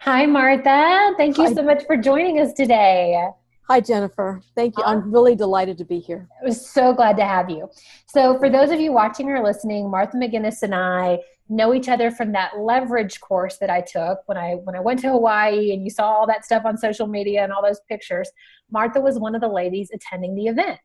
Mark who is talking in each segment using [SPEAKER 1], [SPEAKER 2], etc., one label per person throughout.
[SPEAKER 1] Hi, Martha. Thank you
[SPEAKER 2] Hi,
[SPEAKER 1] so much for joining us today.
[SPEAKER 2] hi, Jennifer. Thank you. I'm really delighted to be here.
[SPEAKER 1] I was so glad to have you. So, for those of you watching or listening, Martha McGinnis and I know each other from that leverage course that I took when I went to Hawaii, and you saw all that stuff on social media and all those pictures. Martha was one of the ladies attending the event.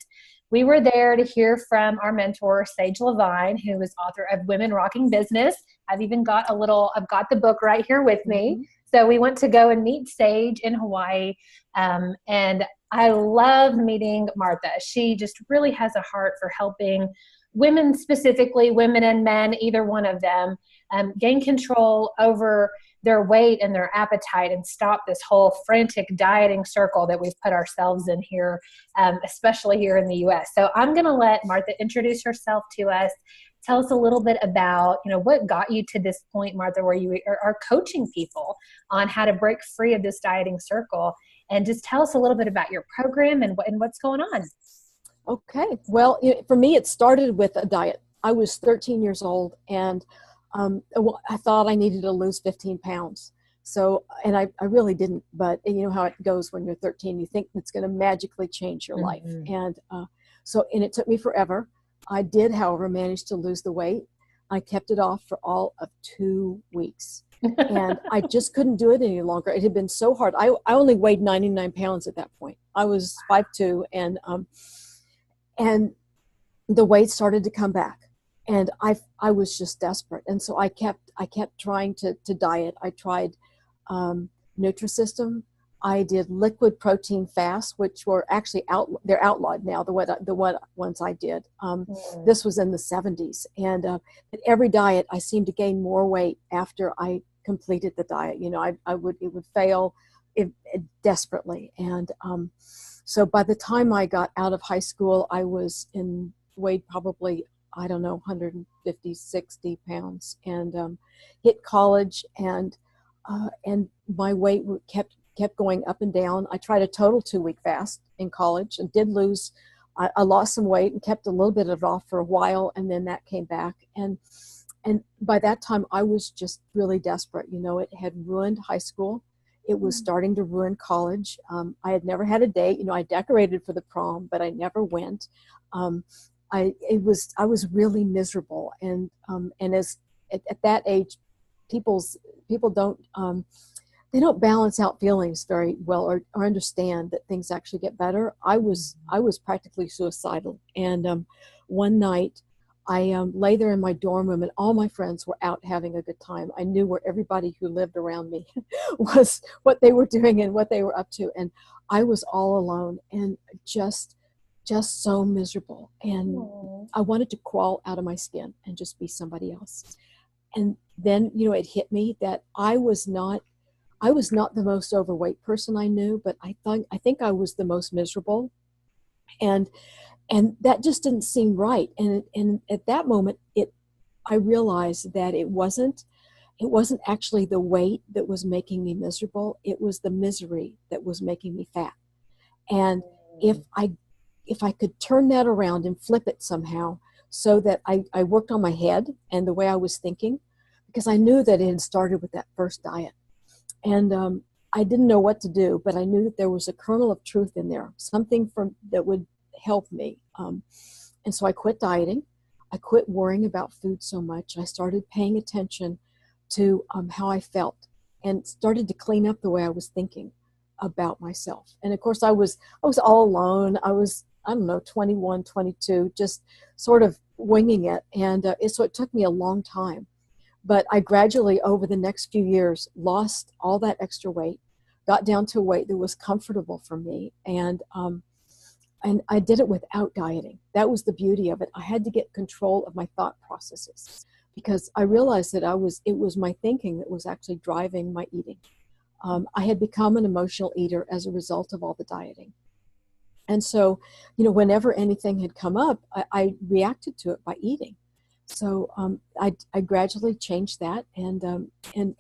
[SPEAKER 1] We were there to hear from our mentor, Sage Levine, who is author of Women Rocking Business. I've got the book right here with me.
[SPEAKER 2] Hmm.
[SPEAKER 1] So we went to go and meet Sage in Hawaii. And I love meeting Martha. She just really has a heart for helping women, specifically women and men, either one of them, gain control over their weight and their appetite and stop this whole frantic dieting circle that we've put ourselves in here, especially here in the US. So I'm going to let Martha introduce herself to us. Tell us a little bit about, what got you to this point, Martha, where you are coaching people on how to break free of this dieting circle, and just tell us a little bit about your program and what's going on.
[SPEAKER 2] Okay. Well, for me, it started with a diet. I was 13 years old, and I thought I needed to lose 15 pounds. So, and I really didn't, but you know how it goes when you're 13. You think it's going to magically change your life.
[SPEAKER 1] Mm-hmm.
[SPEAKER 2] And it took me forever. I did, however, manage to lose the weight. I kept it off for all of 2 weeks. And I just couldn't do it any longer. It had been so hard. I only weighed 99 pounds at that point. I was 5'2", and the weight started to come back. And I was just desperate. And so I kept trying to diet. I tried Nutrisystem. I did liquid protein fasts, which were actually they're outlawed now. The ones I did.
[SPEAKER 1] Mm.
[SPEAKER 2] This was in the 70s, and at every diet, I seemed to gain more weight after I completed the diet. It would fail desperately, and so by the time I got out of high school, I was weighed probably, I don't know, 150, 60 pounds, and hit college, and my weight kept going up and down. I tried a total 2-week fast in college and did lose. I lost some weight and kept a little bit of it off for a while, and then that came back. And by that time, I was just really desperate. It had ruined high school. It was starting to ruin college. I had never had a date. I decorated for the prom, but I never went. I was really miserable, and at that age, people don't. They don't balance out feelings very well, or understand that things actually get better. I was practically suicidal, and one night I lay there in my dorm room, and all my friends were out having a good time. I knew where everybody who lived around me was, what they were doing and what they were up to, and I was all alone and just so miserable, and
[SPEAKER 1] Oh.
[SPEAKER 2] I wanted to crawl out of my skin and just be somebody else. And then it hit me that I was not the most overweight person I knew, but I think I was the most miserable, and that just didn't seem right. And at that moment, I realized that it wasn't actually the weight that was making me miserable. It was the misery that was making me fat. And if I could turn that around and flip it somehow, so that I worked on my head and the way I was thinking, because I knew that it had started with that first diet. And I didn't know what to do, but I knew that there was a kernel of truth in there, something that would help me. And so I quit dieting. I quit worrying about food so much. I started paying attention to how I felt, and started to clean up the way I was thinking about myself. And of course, I was all alone. I don't know, 21, 22, just sort of winging it. And so it took me a long time. But I gradually, over the next few years, lost all that extra weight, got down to a weight that was comfortable for me, and I did it without dieting. That was the beauty of it. I had to get control of my thought processes, because I realized that it was my thinking that was actually driving my eating. I had become an emotional eater as a result of all the dieting. And so, whenever anything had come up, I reacted to it by eating. So I gradually changed that, and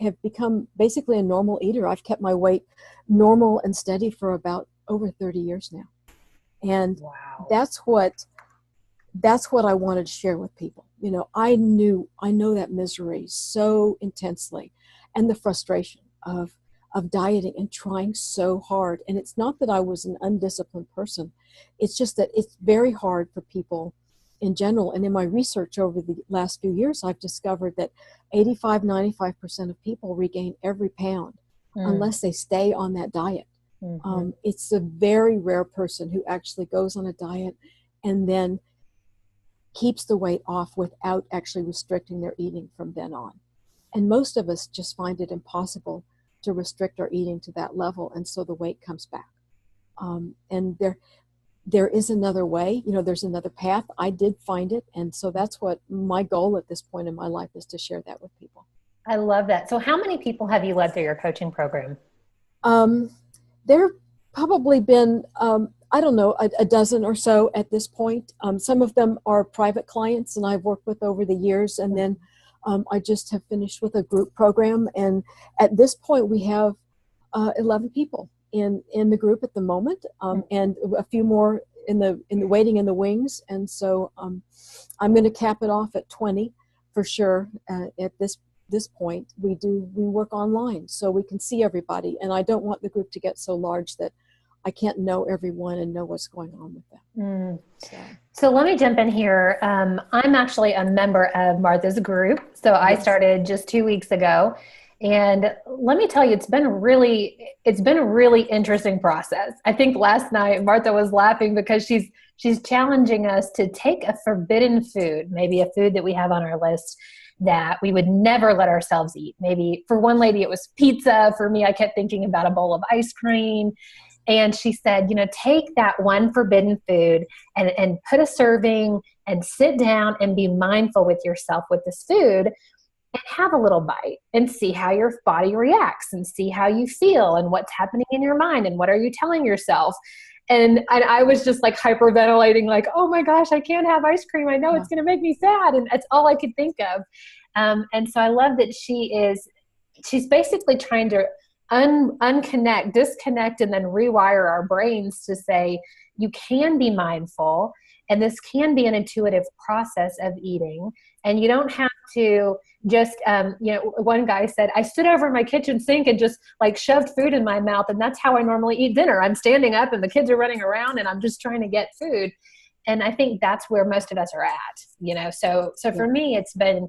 [SPEAKER 2] have become basically a normal eater. I've kept my weight normal and steady for about over 30 years now. And
[SPEAKER 1] Wow.
[SPEAKER 2] that's what I wanted to share with people. I know that misery so intensely, and the frustration of of dieting and trying so hard. And it's not that I was an undisciplined person. It's just that it's very hard for people in general. And in my research over the last few years, I've discovered that 85-95% of people regain every pound unless they stay on that diet. It's a very rare person who actually goes on a diet and then keeps the weight off without actually restricting their eating from then on. And most of us just find it impossible to restrict our eating to that level, and so the weight comes back. And there is another way, there's another path. I did find it, and so that's what my goal at this point in my life is, to share that with people.
[SPEAKER 1] I love that. So how many people have you led through your coaching program?
[SPEAKER 2] There have probably been, I don't know, a dozen or so at this point. Some of them are private clients and I've worked with over the years. And then I just have finished with a group program. And at this point, we have 11 people in the group at the moment, and a few more in the waiting in the wings. And so I'm going to cap it off at 20 for sure. At this point, we work online so we can see everybody. And I don't want the group to get so large that I can't know everyone and know what's going on with them.
[SPEAKER 1] So let me jump in here. I'm actually a member of Martha's group. So I started just 2 weeks ago. And let me tell you, it's been a really interesting process. I think last night Martha was laughing because she's challenging us to take a forbidden food, maybe a food that we have on our list that we would never let ourselves eat. Maybe for one lady, it was pizza. For me, I kept thinking about a bowl of ice cream. And she said, take that one forbidden food and put a serving and sit down and be mindful with yourself with this food and have a little bite and see how your body reacts and see how you feel and what's happening in your mind and what are you telling yourself. And I was just like hyperventilating, like, oh my gosh, I can't have ice cream. I know it's going to make me sad. And that's all I could think of. And so I love that she's basically trying to unconnect, disconnect, and then rewire our brains to say, you can be mindful and this can be an intuitive process of eating. And you don't have to just, one guy said, I stood over my kitchen sink and just like shoved food in my mouth. And that's how I normally eat dinner. I'm standing up and the kids are running around and I'm just trying to get food. And I think that's where most of us are at, so for me, it's been,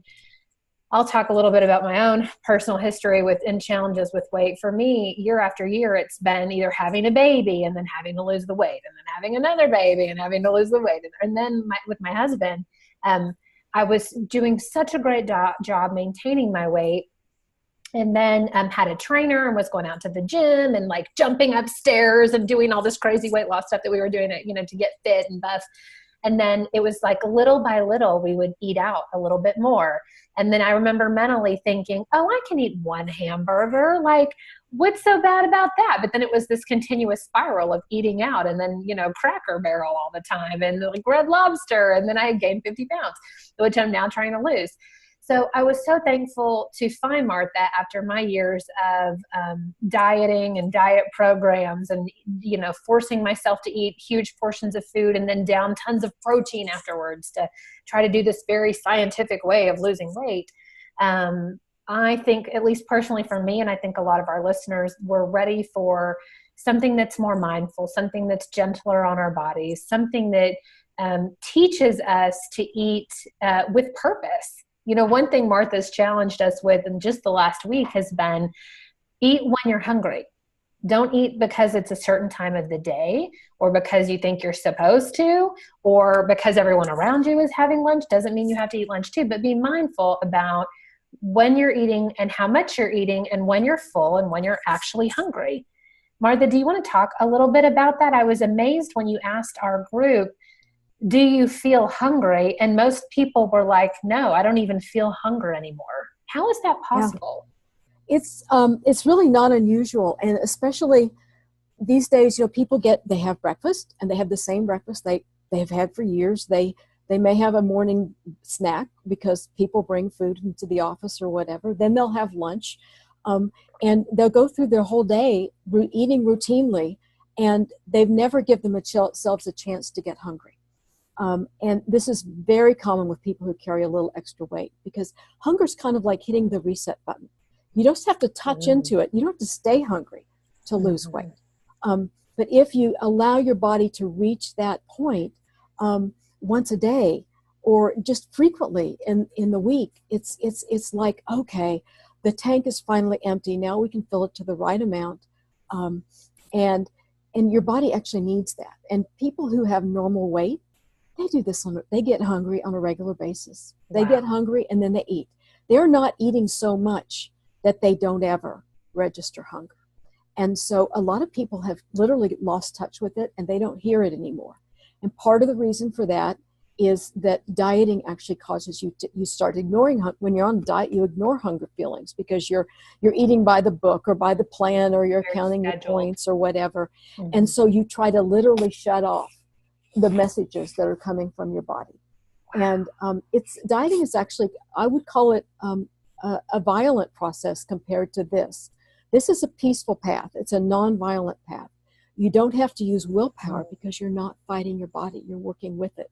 [SPEAKER 1] I'll talk a little bit about my own personal history and challenges with weight. For me, year after year, it's been either having a baby and then having to lose the weight and then having another baby and having to lose the weight. And then with my husband, I was doing such a great job maintaining my weight. And then had a trainer and was going out to the gym and like jumping upstairs and doing all this crazy weight loss stuff that we were doing, to get fit and buff. And then it was like little by little, we would eat out a little bit more. And then I remember mentally thinking, oh, I can eat one hamburger. Like, what's so bad about that? But then it was this continuous spiral of eating out and then, Cracker Barrel all the time and like Red Lobster. And then I gained 50 pounds, which I'm now trying to lose. So I was so thankful to find Martha after my years of dieting and diet programs and, forcing myself to eat huge portions of food and then down tons of protein afterwards to try to do this very scientific way of losing weight. I think, at least personally for me, and I think a lot of our listeners, were ready for something that's more mindful, something that's gentler on our bodies, something that teaches us to eat with purpose. One thing Martha's challenged us with in just the last week has been eat when you're hungry. Don't eat because it's a certain time of the day or because you think you're supposed to or because everyone around you is having lunch. Doesn't mean you have to eat lunch too, but be mindful about when you're eating and how much you're eating and when you're full and when you're actually hungry. Martha, do you want to talk a little bit about that? I was amazed when you asked our group, do you feel hungry? And most people were like, no, I don't even feel hunger anymore. How is that possible?
[SPEAKER 2] Yeah. It's really not unusual. And especially these days, people they have breakfast and they have the same breakfast they have had for years. They may have a morning snack because people bring food into the office or whatever. Then they'll have lunch and they'll go through their whole day eating routinely, and they've never given themselves a chance to get hungry. And this is very common with people who carry a little extra weight because hunger is kind of like hitting the reset button. You just have to touch into it. You don't have to stay hungry to lose weight. But if you allow your body to reach that point once a day or just frequently in the week, it's like, okay, the tank is finally empty. Now we can fill it to the right amount. And your body actually needs that. And people who have normal weight, they do this they get hungry on a regular basis. They get hungry and then they eat. They're not eating so much that they don't ever register hunger. And so a lot of people have literally lost touch with it and they don't hear it anymore. And part of the reason for that is that dieting actually causes you start ignoring, when you're on a diet, you ignore hunger feelings because you're eating by the book or by the plan, or you're counting your points or whatever. And so you try to literally shut off the messages that are coming from your body. And dieting is actually, I would call it a violent process compared to this. This is a peaceful path. It's a non-violent path. You don't have to use willpower because you're not fighting your body. You're working with it.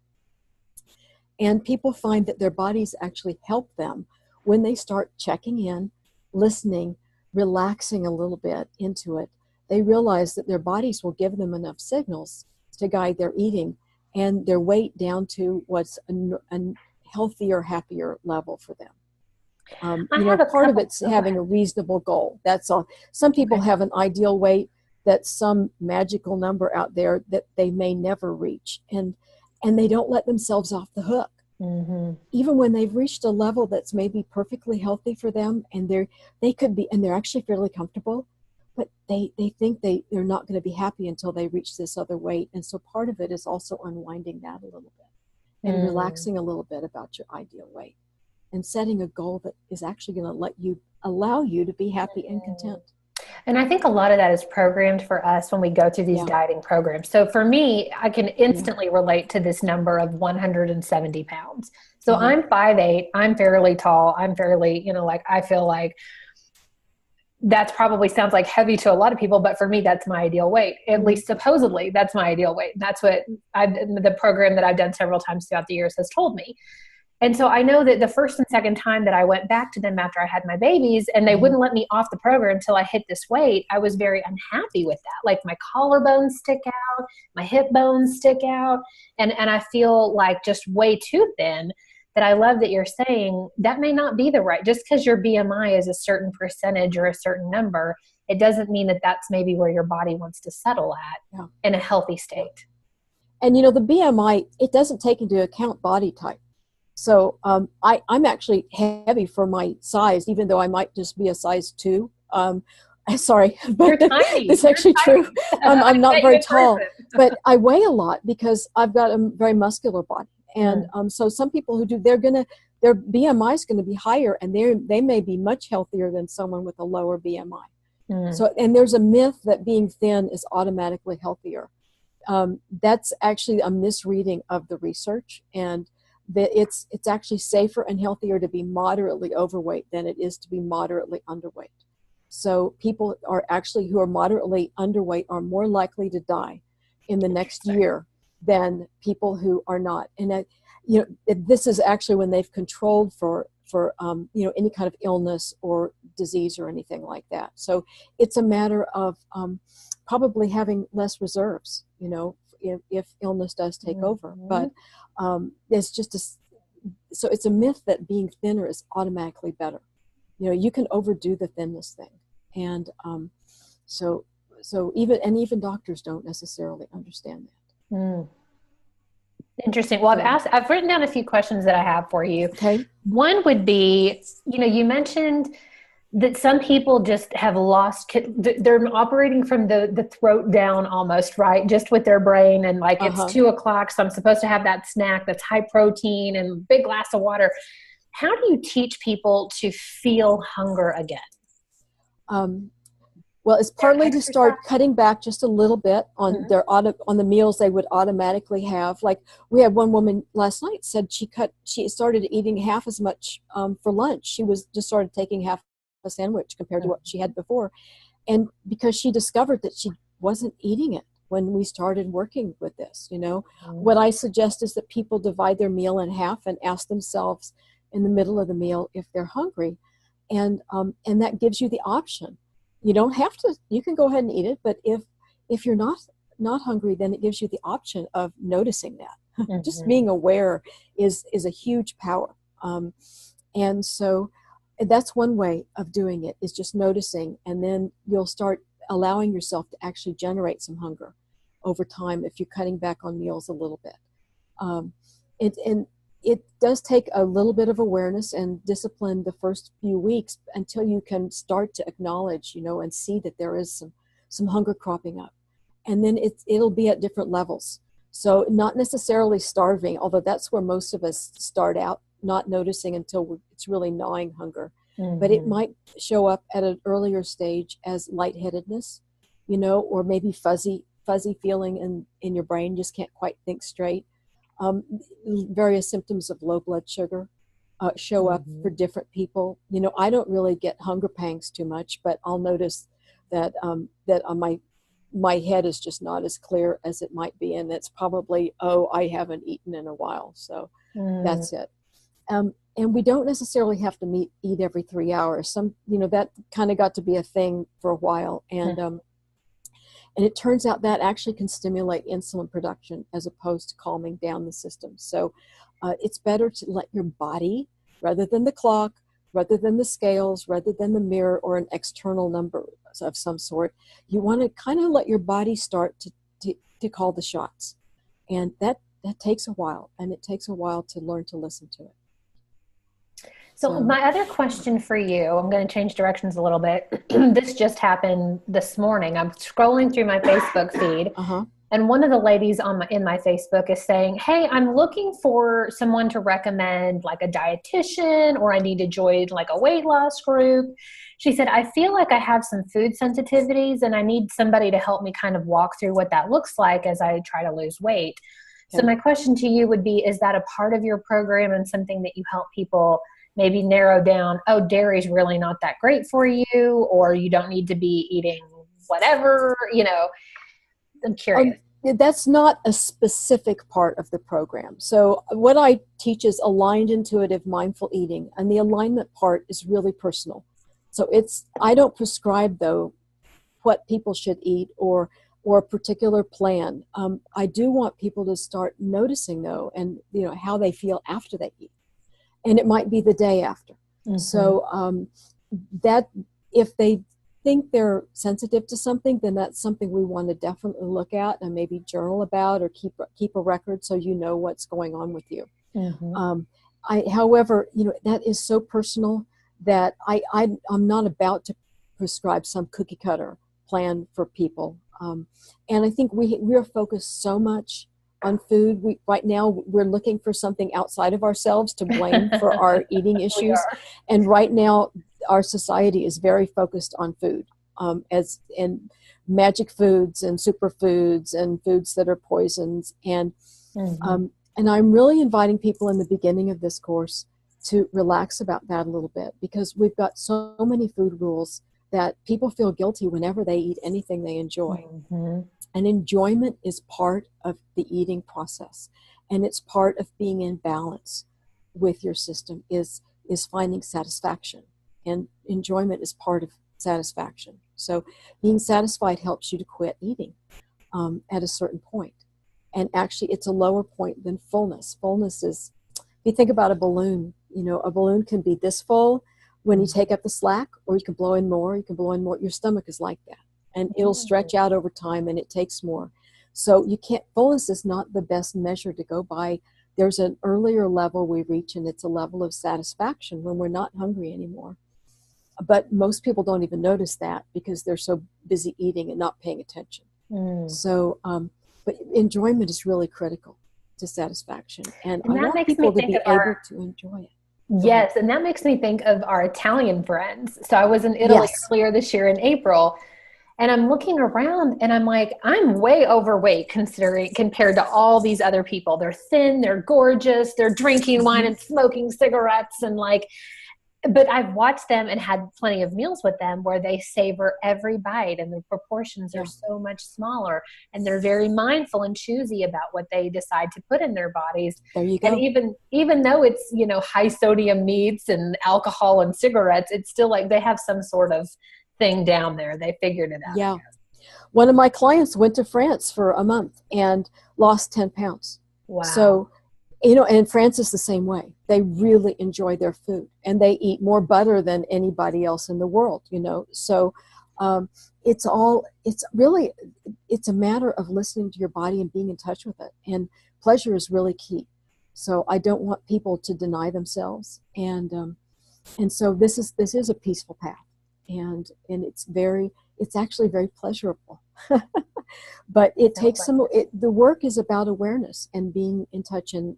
[SPEAKER 2] And people find that their bodies actually help them when they start checking in, listening, relaxing a little bit into it. They realize that their bodies will give them enough signals to guide their eating and their weight down to what's a healthier, happier level for them. Part of it's having a reasonable goal. That's all. Some people have an ideal weight that's some magical number out there that they may never reach. And they don't let themselves off the hook. Even when they've reached a level that's maybe perfectly healthy for them, and they're actually fairly comfortable, but they think they're not going to be happy until they reach this other weight. And so part of it is also unwinding that a little bit and relaxing a little bit about your ideal weight and setting a goal that is actually going to allow you to be happy and content.
[SPEAKER 1] And I think a lot of that is programmed for us when we go through these dieting programs. So for me, I can instantly relate to this number of 170 pounds. So I'm 5'8", I'm fairly tall. I'm fairly, I feel like that's probably sounds like heavy to a lot of people, but for me, that's my ideal weight. At least supposedly that's my ideal weight. That's what the program that I've done several times throughout the years has told me. And so I know that the first and second time that I went back to them after I had my babies and they wouldn't let me off the program until I hit this weight, I was very unhappy with that. Like my collarbones stick out, my hip bones stick out, and I feel like just way too thin. That I love that you're saying that may not be the right, just because your BMI is a certain percentage or a certain number, it doesn't mean that that's maybe where your body wants to settle at in a healthy state.
[SPEAKER 2] And the BMI, it doesn't take into account body type. So I'm actually heavy for my size, even though I might just be a size 2. Sorry, but
[SPEAKER 1] you're tiny.
[SPEAKER 2] It's actually true. I'm not very tall, but I weigh a lot because I've got a very muscular body. And so some people who do, their BMI is going to be higher, and they may be much healthier than someone with a lower BMI. So, and there's a myth that being thin is automatically healthier. That's actually a misreading of the research, and that it's actually safer and healthier to be moderately overweight than it is to be moderately underweight. So people who are moderately underweight are more likely to die in the next year than people who are not. And this is actually when they've controlled for any kind of illness or disease or anything like that. So it's a matter of probably having less reserves, if illness does take over. But it's just so it's a myth that being thinner is automatically better. You can overdo the thinness thing, and so even doctors don't necessarily understand that.
[SPEAKER 1] Interesting. Well, I've written down a few questions that I have for you.
[SPEAKER 2] Okay.
[SPEAKER 1] One would be, you mentioned that some people just have lost, they're operating from the throat down almost, right? Just with their brain, and like it's 2:00, so I'm supposed to have that snack that's high protein and a big glass of water. How do you teach people to feel hunger again?
[SPEAKER 2] Well, it's partly to start cutting back just a little bit on on the meals they would automatically have. Like we had one woman last night said she started eating half as much for lunch. She just started taking half a sandwich compared to what she had before. And because she discovered that she wasn't eating it when we started working with this, what I suggest is that people divide their meal in half and ask themselves in the middle of the meal if they're hungry. and that gives you the option. You don't have to. You can go ahead and eat it, but if you're not hungry, then it gives you the option of noticing that.
[SPEAKER 1] Mm-hmm.
[SPEAKER 2] Just being aware is a huge power. And so that's one way of doing it, is just noticing, and then you'll start allowing yourself to actually generate some hunger over time if you're cutting back on meals a little bit. And it does take a little bit of awareness and discipline the first few weeks until you can start to acknowledge, and see that there is some hunger cropping up. And then it'll be at different levels. So not necessarily starving, although that's where most of us start out, not noticing until it's really gnawing hunger. Mm-hmm. But it might show up at an earlier stage as lightheadedness, or maybe fuzzy feeling in your brain, just can't quite think straight. Various symptoms of low blood sugar show up for different people. I don't really get hunger pangs too much, but I'll notice that my head is just not as clear as it might be, and that's probably, I haven't eaten in a while, so that's it. And we don't necessarily have to eat every 3 hours. That kind of got to be a thing for a while, and it turns out that actually can stimulate insulin production as opposed to calming down the system. So it's better to let your body, rather than the clock, rather than the scales, rather than the mirror or an external number of some sort, you want to kind of let your body start to call the shots. And that takes a while, and it takes a while to learn to listen to it.
[SPEAKER 1] So my other question for you, I'm going to change directions a little bit. This just happened this morning. I'm scrolling through my Facebook feed, and one of the ladies in my Facebook is saying, hey, I'm looking for someone to recommend, like a dietitian, or I need to join like a weight loss group. She said, I feel like I have some food sensitivities, and I need somebody to help me kind of walk through what that looks like as I try to lose weight. So my question to you would be, is that a part of your program and something that you help people maybe narrow down, dairy's really not that great for you, or you don't need to be eating whatever, I'm curious.
[SPEAKER 2] That's not a specific part of the program. So what I teach is aligned intuitive mindful eating, and the alignment part is really personal. So I don't prescribe, though, what people should eat or a particular plan. I do want people to start noticing, though, and how they feel after they eat. And it might be the day after. So that if they think they're sensitive to something, then that's something we want to definitely look at and maybe journal about, or keep a record so you know what's going on with you. However, that is so personal that I'm not about to prescribe some cookie cutter plan for people. And I think we are focused so much on food. Right now we're looking for something outside of ourselves to blame for our eating issues. And right now our society is very focused on food, and magic foods and superfoods and foods that are poisons. And I'm really inviting people in the beginning of this course to relax about that a little bit, because we've got so many food rules that people feel guilty whenever they eat anything they enjoy. And enjoyment is part of the eating process, and it's part of being in balance with your system is finding satisfaction, and enjoyment is part of satisfaction. So being satisfied helps you to quit eating at a certain point. And actually it's a lower point than fullness. Fullness is, if you think about a balloon, a balloon can be this full when you take up the slack, or you can blow in more, Your stomach is like that. And it'll stretch out over time, and it takes more. So fullness is not the best measure to go by. There's an earlier level we reach, and it's a level of satisfaction when we're not hungry anymore. But most people don't even notice that because they're so busy eating and not paying attention. So, but enjoyment is really critical to satisfaction. And I want people to be able to enjoy it.
[SPEAKER 1] Yes, and that makes me think of our Italian friends. So I was in Italy earlier this year in April, and I'm looking around and I'm like, I'm way overweight compared to all these other people. They're thin, they're gorgeous, they're drinking wine and smoking cigarettes, and but I've watched them and had plenty of meals with them where they savor every bite and the proportions are
[SPEAKER 2] Yeah.
[SPEAKER 1] so much smaller, and they're very mindful and choosy about what they decide to put in their bodies.
[SPEAKER 2] There you
[SPEAKER 1] And
[SPEAKER 2] go.
[SPEAKER 1] even though it's, high sodium meats and alcohol and cigarettes, it's still like they have some sort of thing down there. They figured it out, I
[SPEAKER 2] Yeah.
[SPEAKER 1] guess.
[SPEAKER 2] One of my clients went to France for a month and lost 10 pounds.
[SPEAKER 1] Wow.
[SPEAKER 2] So, and France is the same way. They really enjoy their food and they eat more butter than anybody else in the world, So it's really, it's a matter of listening to your body and being in touch with it. And pleasure is really key. So I don't want people to deny themselves. And so this is a peaceful path. And it's actually very pleasurable. But it takes the work is about awareness and being in touch and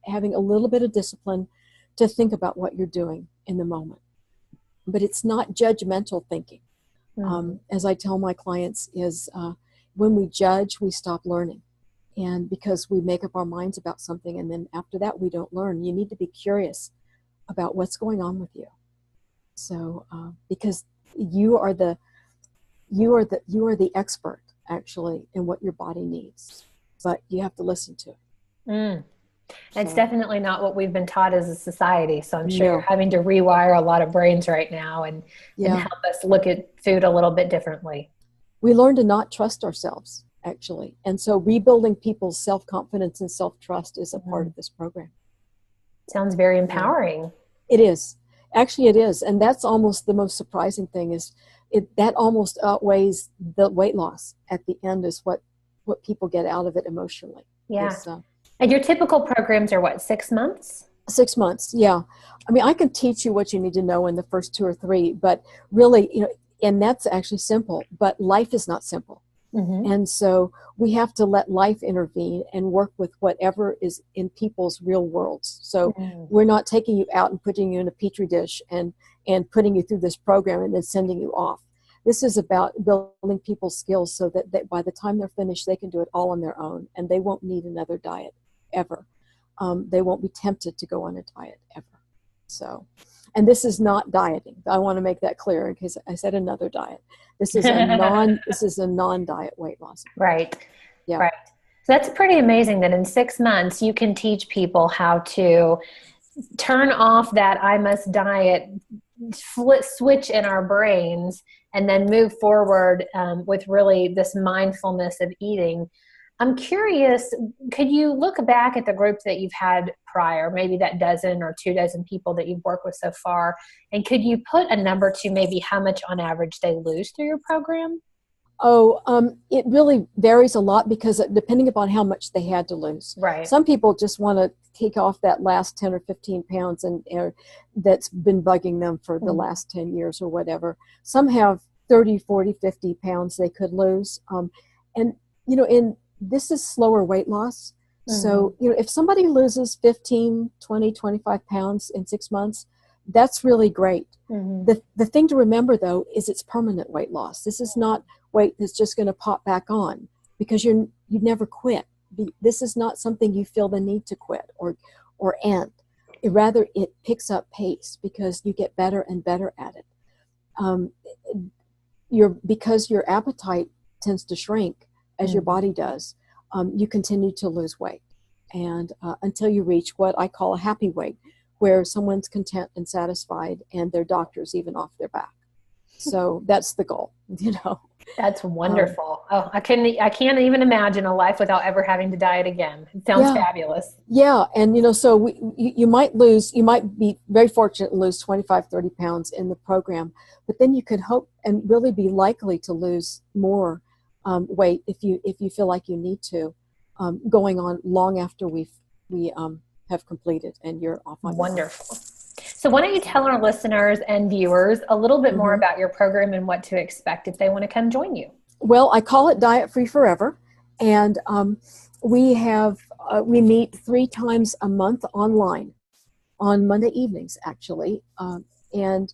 [SPEAKER 2] having a little bit of discipline to think about what you're doing in the moment. But it's not judgmental thinking. As I tell my clients is when we judge, we stop learning. And because we make up our minds about something and then after that we don't learn, you need to be curious about what's going on with you. So because you are the expert actually in what your body needs, but you have to listen to it.
[SPEAKER 1] It's definitely not what we've been taught as a society. So I'm sure
[SPEAKER 2] No.
[SPEAKER 1] you're having to rewire a lot of brains right now and help us look at food a little bit differently.
[SPEAKER 2] We learn to not trust ourselves actually. And so rebuilding people's self-confidence and self-trust is a part of this program.
[SPEAKER 1] Sounds very empowering.
[SPEAKER 2] It is. Actually, it is. And that's almost the most surprising thing is that almost outweighs the weight loss at the end is what people get out of it emotionally.
[SPEAKER 1] Yeah. And your typical programs are what, 6 months?
[SPEAKER 2] 6 months. Yeah. I mean, I can teach you what you need to know in the first 2 or 3, but really, and that's actually simple, but life is not simple. And so we have to let life intervene and work with whatever is in people's real worlds. So we're not taking you out and putting you in a petri dish and putting you through this program and then sending you off. This is about building people's skills so that by the time they're finished, they can do it all on their own and they won't need another diet ever. They won't be tempted to go on a diet ever. So, and this is not dieting. I want to make that clear in case I said another diet. This is a non-diet weight loss.
[SPEAKER 1] Right.
[SPEAKER 2] Yeah.
[SPEAKER 1] Right. So that's pretty amazing that in 6 months you can teach people how to turn off that I must diet switch in our brains and then move forward with really this mindfulness of eating. I'm curious, could you look back at the group that you've had prior, maybe that dozen or 2 dozen people that you've worked with so far, and could you put a number to maybe how much on average they lose through your program?
[SPEAKER 2] It really varies a lot because depending upon how much they had to lose.
[SPEAKER 1] Right.
[SPEAKER 2] Some people just want to take off that last 10 or 15 pounds and that's been bugging them for the last 10 years or whatever. Some have 30, 40, 50 pounds they could lose. This is slower weight loss. So, if somebody loses 15, 20, 25 pounds in 6 months, that's really great. The thing to remember, though, is it's permanent weight loss. This is not weight that's just going to pop back on because you never quit. This is not something you feel the need to quit or end. Rather, it picks up pace because you get better and better at it. Because your appetite tends to shrink as your body does, you continue to lose weight and until you reach what I call a happy weight, where someone's content and satisfied and their doctor's even off their back. So that's the goal,
[SPEAKER 1] That's wonderful. I can't even imagine a life without ever having to diet again. It sounds fabulous.
[SPEAKER 2] Yeah. And, so you might be very fortunate and lose 25, 30 pounds in the program, but then you could hope and really be likely to lose more weight if you feel like you need to, going on long after we have completed and you're off on
[SPEAKER 1] Wonderful. So why don't you tell our listeners and viewers a little bit more about your program and what to expect if they want to come join you?
[SPEAKER 2] Well, I call it Diet Free Forever, and we meet 3 times a month online on Monday evenings, actually, and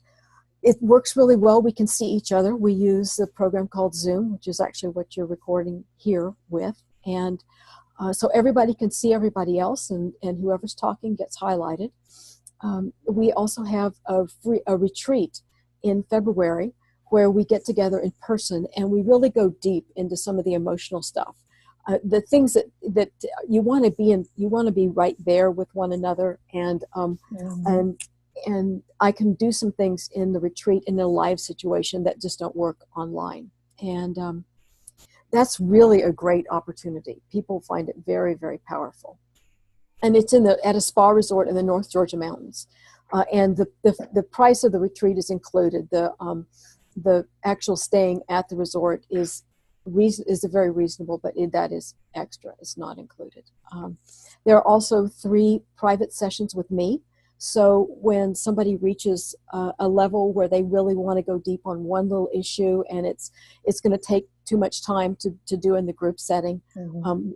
[SPEAKER 2] it works really well. We can see each other. We use a program called Zoom, which is actually what you're recording here with, and so everybody can see everybody else, and whoever's talking gets highlighted. We also have a retreat in February where we get together in person and we really go deep into some of the emotional stuff. The things that you want to be in, you want to be right there with one another, and I can do some things in the retreat in a live situation that just don't work online, and that's really a great opportunity. People find it very, very powerful, and it's at a spa resort in the North Georgia mountains, and the price of the retreat is included. The actual staying at the resort is very reasonable, but that is extra. It's not included. There are also 3 private sessions with me. So when somebody reaches a level where they really want to go deep on one little issue, and it's going to take too much time to do in the group setting,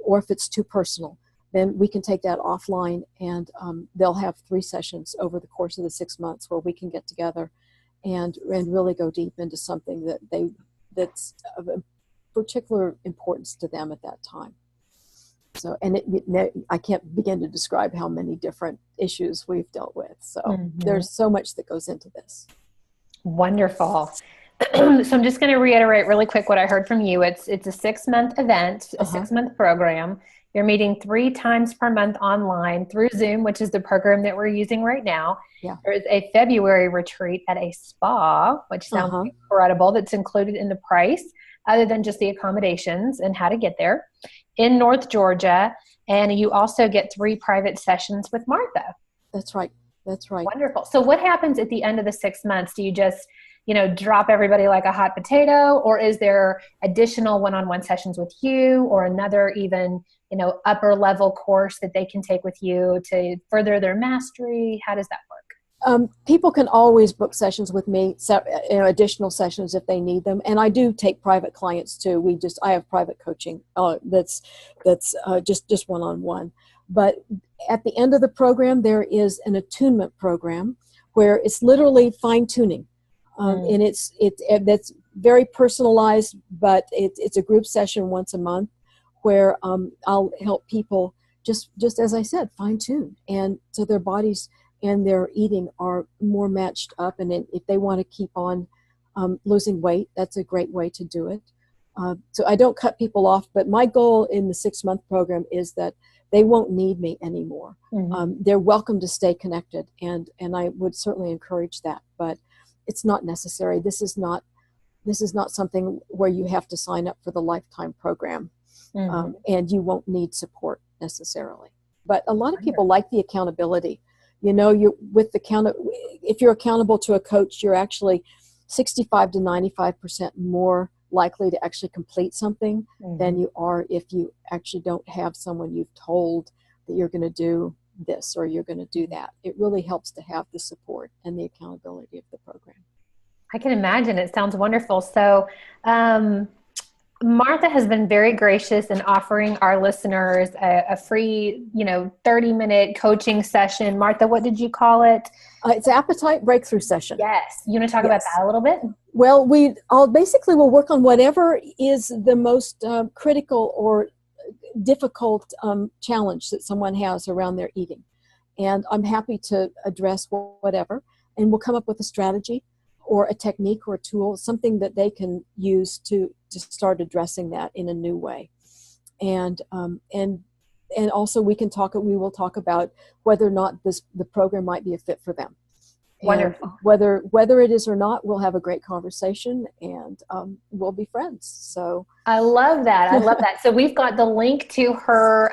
[SPEAKER 2] or if it's too personal, then we can take that offline, and they'll have 3 sessions over the course of the 6 months where we can get together and really go deep into something that's of particular importance to them at that time. So, and I can't begin to describe how many different issues we've dealt with. So there's so much that goes into this.
[SPEAKER 1] Wonderful. So I'm just going to reiterate really quick what I heard from you. It's a 6-month event, a 6-month program. You're meeting 3 times per month online through Zoom, which is the program that we're using right now.
[SPEAKER 2] Yeah.
[SPEAKER 1] There is a February retreat at a spa, which sounds incredible. That's included in the price, other than just the accommodations and how to get there, in North Georgia. And you also get 3 private sessions with Martha.
[SPEAKER 2] That's right. That's right.
[SPEAKER 1] Wonderful. So what happens at the end of the 6 months? Do you just, drop everybody like a hot potato, or is there additional one-on-one sessions with you, or another even, upper level course that they can take with you to further their mastery? How does that work?
[SPEAKER 2] People can always book sessions with me, additional sessions if they need them, and I do take private clients too. I have private coaching that's just one-on-one. But at the end of the program, there is an attunement program where it's literally fine-tuning, and that's very personalized. But it's a group session once a month where I'll help people just as I said, fine-tune, and so their bodies and their eating are more matched up. And if they want to keep on losing weight, that's a great way to do it. So I don't cut people off, but my goal in the 6-month program is that they won't need me anymore. They're welcome to stay connected, and I would certainly encourage that, but it's not necessary. This is not something where you have to sign up for the lifetime program, and you won't need support necessarily. But a lot of people like the accountability. If you're accountable to a coach, you're actually 65 to 95% more likely to actually complete something than you are if you actually don't have someone you've told that you're going to do this or you're going to do that. It really helps to have the support and the accountability of the program.
[SPEAKER 1] I can imagine. It sounds wonderful. So, Martha has been very gracious in offering our listeners a free, 30-minute coaching session. Martha, what did you call it?
[SPEAKER 2] It's Appetite Breakthrough Session.
[SPEAKER 1] Yes. You want to talk about that a little bit?
[SPEAKER 2] Well, we'll work on whatever is the most critical or difficult challenge that someone has around their eating. And I'm happy to address whatever. And we'll come up with a strategy or a technique or a tool, something that they can use to start addressing that in a new way. And also we will talk about whether or not the program might be a fit for them.
[SPEAKER 1] Wonderful.
[SPEAKER 2] And whether it is or not, we'll have a great conversation, and we'll be friends. So
[SPEAKER 1] I love that. I love that. So we've got the link to her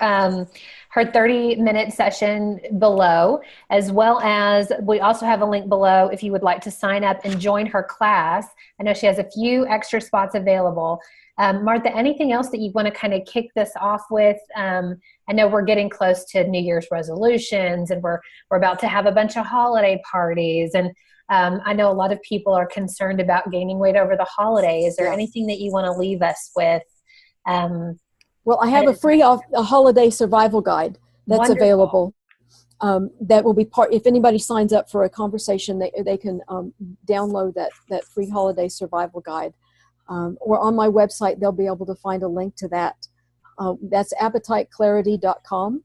[SPEAKER 1] 30-minute session below, as well as we also have a link below if you would like to sign up and join her class. I know she has a few extra spots available. Martha, anything else that you want to kind of kick this off with? I know we're getting close to New Year's resolutions, and we're about to have a bunch of holiday parties. And I know a lot of people are concerned about gaining weight over the holiday. Is there anything that you want to leave us with?
[SPEAKER 2] Well, I have a free a holiday survival guide that's available. That will be if anybody signs up for a conversation, they can download that free holiday survival guide. Or on my website, they'll be able to find a link to that. That's appetiteclarity.com.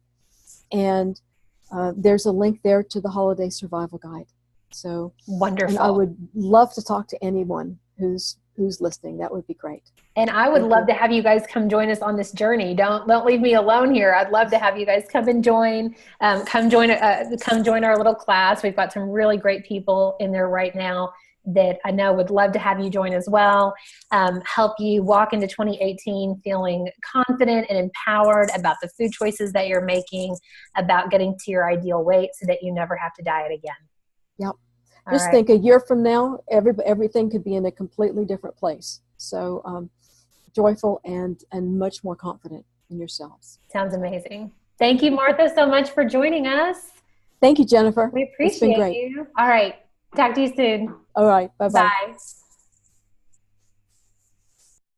[SPEAKER 2] And there's a link there to the Holiday Survival Guide. So
[SPEAKER 1] wonderful.
[SPEAKER 2] And I would love to talk to anyone who's listening. That would be great.
[SPEAKER 1] And I would love to have you guys come join us on this journey. Don't leave me alone here. I'd love to have you guys come and join. Come join our little class. We've got some really great people in there right now that I know would love to have you join as well. Help you walk into 2018 feeling confident and empowered about the food choices that you're making, about getting to your ideal weight so that you never have to diet again.
[SPEAKER 2] Yep. Just think, a year from now, everything could be in a completely different place. So joyful and much more confident in yourselves.
[SPEAKER 1] Sounds amazing. Thank you, Martha, so much for joining us.
[SPEAKER 2] Thank you, Jennifer.
[SPEAKER 1] We appreciate you. All right. Talk to you soon.
[SPEAKER 2] All right. Bye-bye.
[SPEAKER 1] Bye.